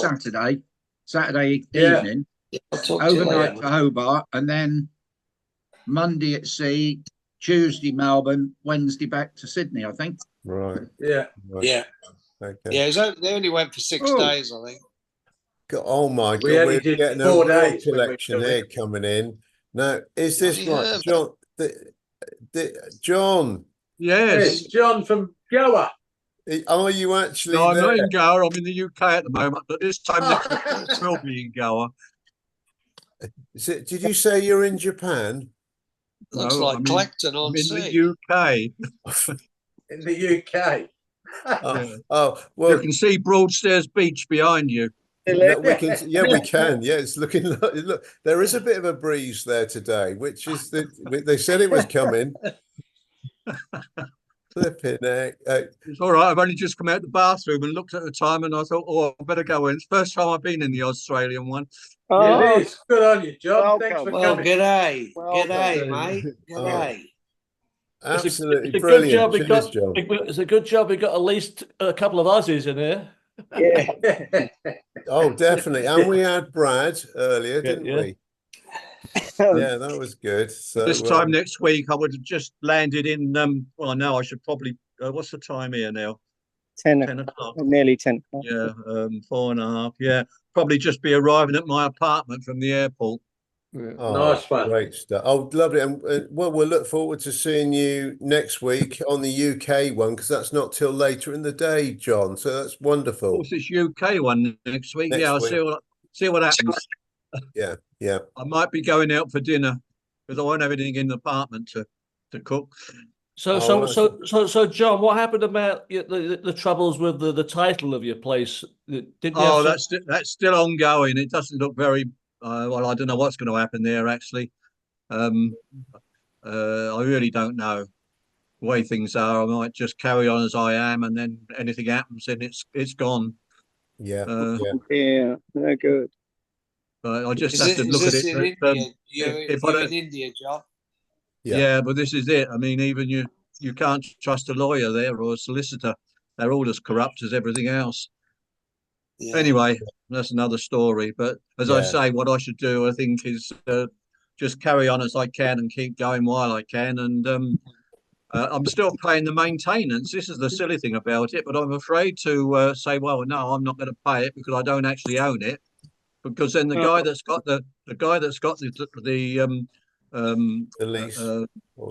Saturday Yeah. evening, I'll talk to you overnight later. to Hobart, and then Monday at sea, Tuesday Melbourne, Wednesday back to Sydney, I think. Right. Yeah. Right. Yeah. Okay. Yeah, they only went for 6 days, I think. Oh my We God, only we're did getting a 4 real days when we collection were here coming in. Now, is this Bloody right, Herb. John? John, Yes, John from Goa. are you actually No, I'm there? not in Goa. I'm in the UK at the moment, but this time next week I will be in Goa. Did you say you're in Japan? Looks No, like I'm Clacton on I'm in sea. the UK. In the UK. Oh, You well, can see Broadstairs Beach behind you. no, we can. Yeah, we can. Yeah, it's looking. Look, there is a bit of a breeze there today, which is they said it was coming. Flipping heck. It's all right. I've only just come out the bathroom and looked at the time, and I thought, oh, I better go in. It's the first time I've been in the Australian one. Yeah, it is. Good on you, John. Thanks for Well, coming. g'day. Well G'day, done. mate. G'day. Absolutely it's a brilliant. Good job Cheers, John. it's a good job we got at least a couple of Aussies in here. Yeah. Oh, definitely. And we had Brad earlier, didn't yeah. we? Yeah, that was good. So This time next week, I would have just landed in. Well, no, I should probably. What's the time here now? 10 o'clock. Nearly 10 o'clock. Yeah, 4.5. Yeah, probably just be arriving at my apartment from the airport. Oh, Nice one. great stuff. Oh, lovely. And well, we'll look forward to seeing you next week on the UK one because that's not till later in the day, John. So that's Of wonderful. course, it's UK one next week. Next Yeah, I'll week. see what happens. Yeah, yeah. I might be going out for dinner because I won't have anything in the apartment to cook. So, John, what happened about the troubles with the title of your place? Didn't you Oh, have that's still ongoing. It doesn't look very well. I don't know what's going to happen there. Actually, I really don't know the way things are. I might just carry on as I am, and then anything happens, and it's gone. Yeah, yeah. Yeah, no good. But I just Is have to look at this it. in That, India? if I You're don't, in India, John? yeah, but this is it. I mean, even you can't trust a lawyer there or a solicitor. They're all as corrupt as everything else. Yeah. Anyway, that's another story. But as I say, what I should do, I think, is just carry on as I can and keep going while I can. And I'm still paying the maintenance. This is the silly thing about it. But I'm afraid to say, well, no, I'm not going to pay it because I don't actually own it. Because then the guy that's got the lease or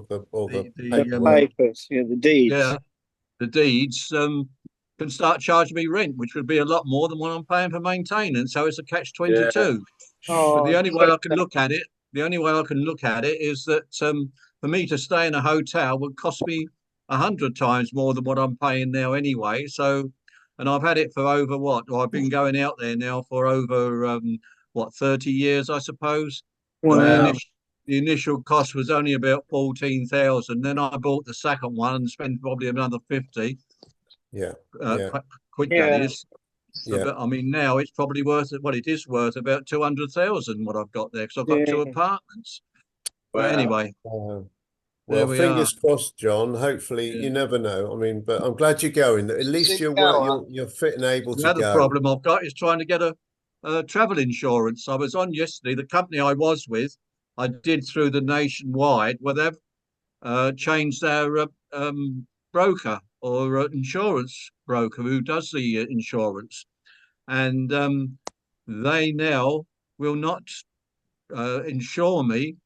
the papers, the deeds. Yeah, the deeds can start charging me rent, which would be a lot more than what I'm paying for maintenance. So it's a catch-22. Yeah. But the only way I can look at it, is that for me to stay in a hotel would cost me 100 times more than what I'm paying now anyway. So, and I've had it for over I've been going out there now for over 30 years, I suppose. Wow. I mean, the initial cost was only about 14,000. Then I bought the second one and spent probably another 50. Yeah. Quid Yeah. that is. So, Yeah. but I mean, now it's probably worth it. Well, it is worth about 200,000 what I've got there because I've got two Yeah. apartments. Wow. But anyway, Well, there we fingers crossed, John. Hopefully, Yeah. you never know. I mean, but I'm glad you're going. At least Sit you're down. you're fit and able The to other go. problem I've got is trying to get a travel insurance. I was on yesterday. The company I was with, I did through the Nationwide, where they've changed their broker or insurance broker who does the insurance, and they now will not insure me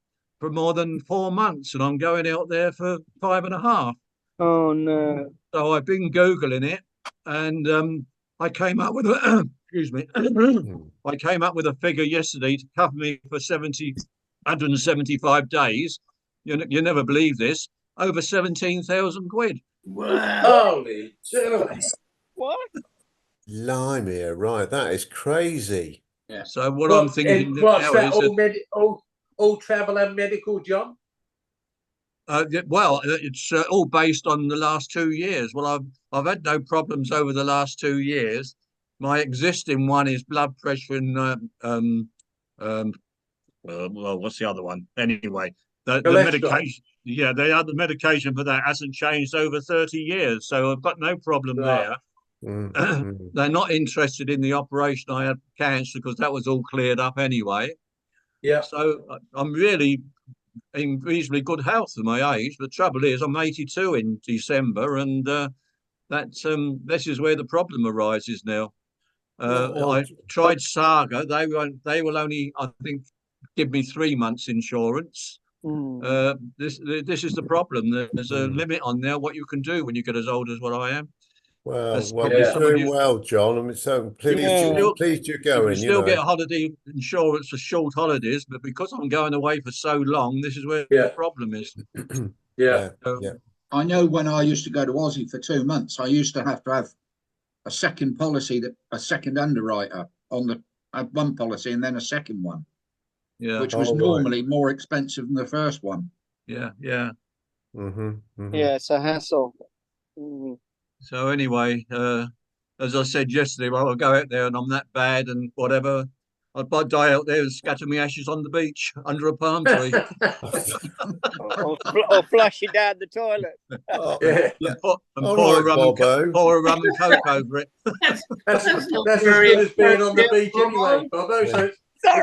for more than 4 months, and I'm going out there for 5.5. Oh no. So I've been Googling it, and I came up with a excuse me. I came up with a figure yesterday to cover me for 175 days. You never believe this. Over 17,000 quid. Wow. Holy joy. What? Limey, right? That is crazy. Yeah. So what I'm thinking And what's now that? is that, All travel and medical, John? well, it's all based on the last 2 years. Well, I've had no problems over the last 2 years. My existing one is blood pressure and well, what's the other one? Anyway, the Cholesterol. medication. Yeah, the medication for that hasn't changed over 30 years, so I've got no problem Right. there. They're not interested in the operation I had cancer because that was all cleared up anyway. Yeah. So I'm really in reasonably good health for my age. The trouble is, I'm 82 in December, and this is where the problem arises now. I tried Saga. They will only, I think, give me 3 months insurance. This is the problem. There's a limit on there what you can do when you get as old as what I am. Well, probably you're some of doing you- well, John. I'm so pleased, pleased you're You going. can still get holiday insurance for short holidays, but because I'm going away for so long, this is where the problem is. Yeah. I know when I used to go to Aussie for 2 months, I used to have a second policy, a second underwriter on one policy and then a second one. Yeah. Which was normally more expensive than the first one. Yeah. Yeah, it's a hassle. So anyway, as I said yesterday, well, I'll go out there and I'm that bad and whatever. I'd die out there and scatter my ashes on the beach under a palm tree. or flush you down the toilet. And pour a rum and coke over it. That's as good as being on the beach anyway, Bobo. So it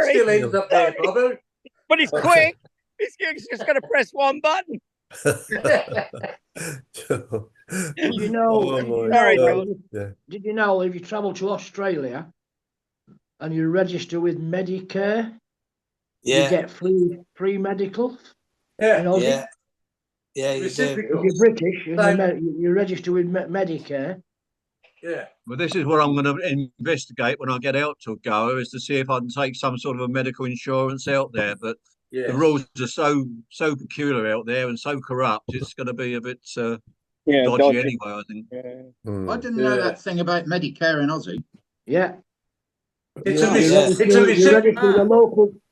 still ends up there, Bobo. But it's quick. He's just got to press one button. Did you know? Did you know if you travel to Australia and you register with Medicare, you get free medical? Yeah, you do. If you're British and you register with Medicare. Yeah. Well, this is what I'm going to investigate when I get out to Goa, is to see if I can take some sort of a medical insurance out there. But the rules are so peculiar out there and so corrupt. It's going to be a bit dodgy anyway, I think. I didn't know that thing about Medicare in Aussie. Yeah. It's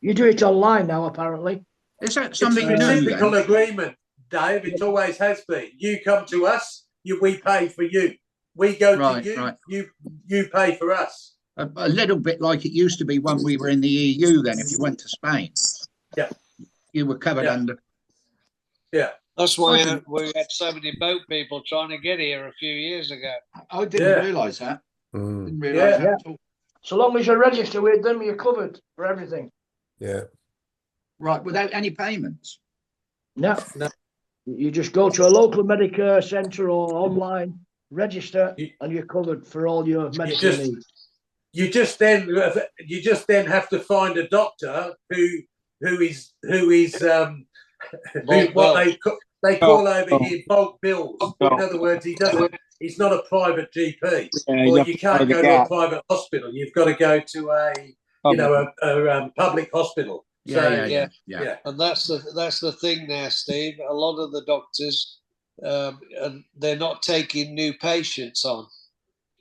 You do it online now, apparently. Is that something new? It's a reciprocal agreement, Dave. It always has been. You come to us, we pay for you. We go to you, you pay for us. A little bit like it used to be when we were in the EU. Then, if you went to Spain, you were covered under. Yeah, that's why we had so many boat people trying to get here a few years ago. I didn't realise that. Didn't realise that at all. So long as you register with them, you're covered for everything. Yeah. Right, without any payments. No. You just go to a local Medicare centre or online, register, and you're covered for all your medical needs. You just then have to find a doctor who is what they call over here bulk bills. In other words, he's not a private GP, or you can't go to a private hospital. You've got to go to a public hospital. Yeah. And that's the thing there, Steve. A lot of the doctors, they're not taking new patients on.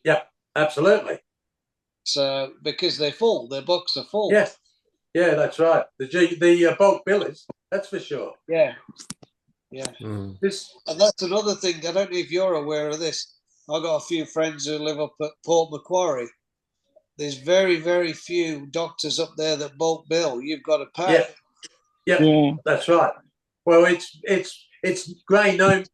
Yeah, absolutely. So because they're full, their books are full. Yes. Yeah, that's right. The bulk billies, that's for sure. Yeah. Yeah. Mm. And that's another thing. I don't know if you're aware of this. I've got a few friends who live up at Port Macquarie. There's very, very few doctors up there that bulk bill. You've got to pay. Yeah, that's right. Well, it's grey nomads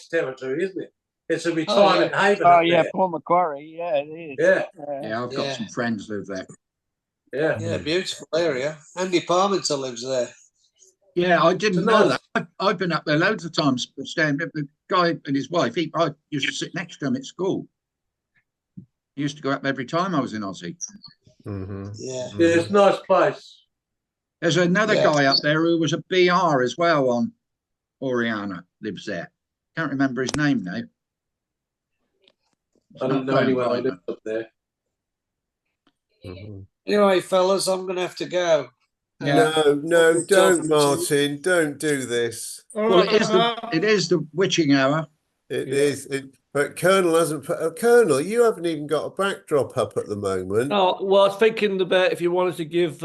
territory, isn't it? It's a retirement haven. Oh up yeah, there. Paul Macquarie. Yeah, it is. Yeah, I've got some friends live there. Yeah, beautiful area. Andy Parmenter lives there. Yeah, I didn't know that. I've been up there loads of times. Staying with the guy and his wife. I used to sit next to him at school. He used to go up every time I was in Aussie. Mm-hmm. Yeah, it's a nice place. There's another guy up there who was a BR as well on Oriana, lives there. Can't remember his name now. I don't know anyone I live up there. Mm-hmm. Anyway, fellas, I'm going to have to go. No, don't, Martin. Don't do this. Well, it is the witching hour. It is. But Colonel hasn't put. Colonel, you haven't even got a backdrop up at the moment. Oh, well, I was thinking about if you wanted to give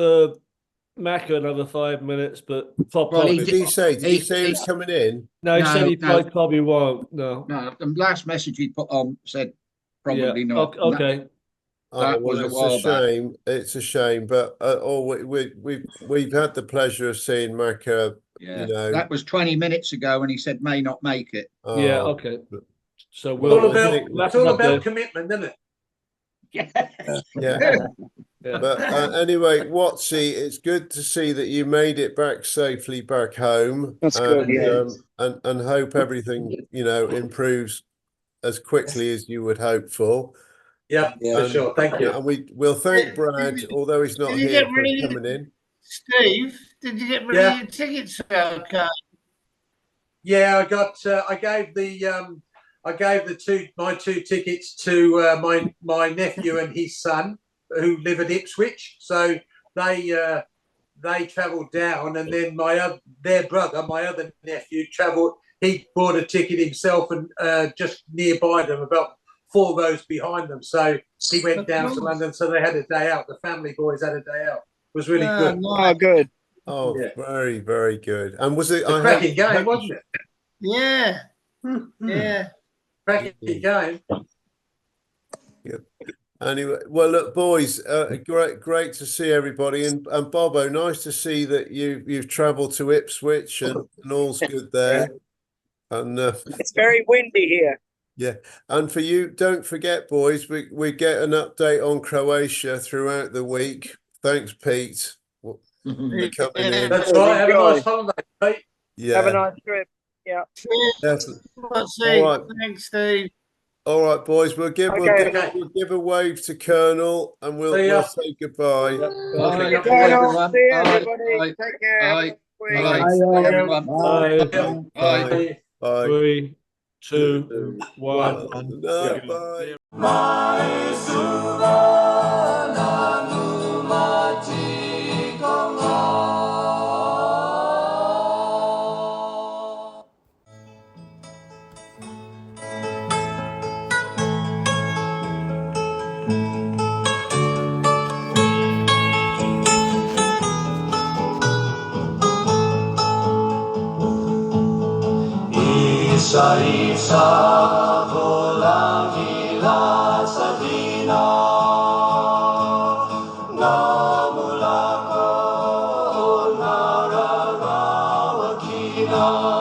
Mac another 5 minutes, but Did he say he was coming in? No, he said he probably won't. No. The last message he put on said probably not. Okay. That was a while back. It's a shame, but we've had the pleasure of seeing Mac. Yeah, you know, that was 20 minutes ago, and he said may not make it. Yeah, okay. So it's all about commitment, isn't it? Yeah. But anyway, Watsy, it's good to see that you made it back safely back home. That's good. Yeah. And hope everything improves as quickly as you would hope for. Yeah, for sure. Thank you. And we'll thank Brad, although he's not here for coming in. Steve, did you get rid of your tickets? Okay. Yeah, I gave my two tickets to my nephew and his son who live at Ipswich. So they travelled down, and then their brother, my other nephew, travelled. He bought a ticket himself, and just nearby them, about 4 rows behind them. So he went down to London. So they had a day out. The family boys had a day out. It was really good. Oh, good. Oh, very, very good. And was it a cracking game, wasn't it? Yeah. Yeah. Cracking game. Yeah. Anyway, well, look, boys, great to see everybody, and Bobo, nice to see that you've travelled to Ipswich and all's good there. And it's very windy here. Yeah, and for you, don't forget, boys, we get an update on Croatia throughout the week. Thanks, Pete. For coming in. That's right. Have a nice holiday, Pete. Yeah. Have a nice trip. Yeah. All right. Thanks, Steve. All right, boys. We'll give a wave to Colonel, and we'll say goodbye. Okay. Colonel, see you, everybody. Take care. Bye, everyone. Bye. Bye. 3, 2, 1. No, bye. Isa-isa volangila sa dina na mula ko nararawakina.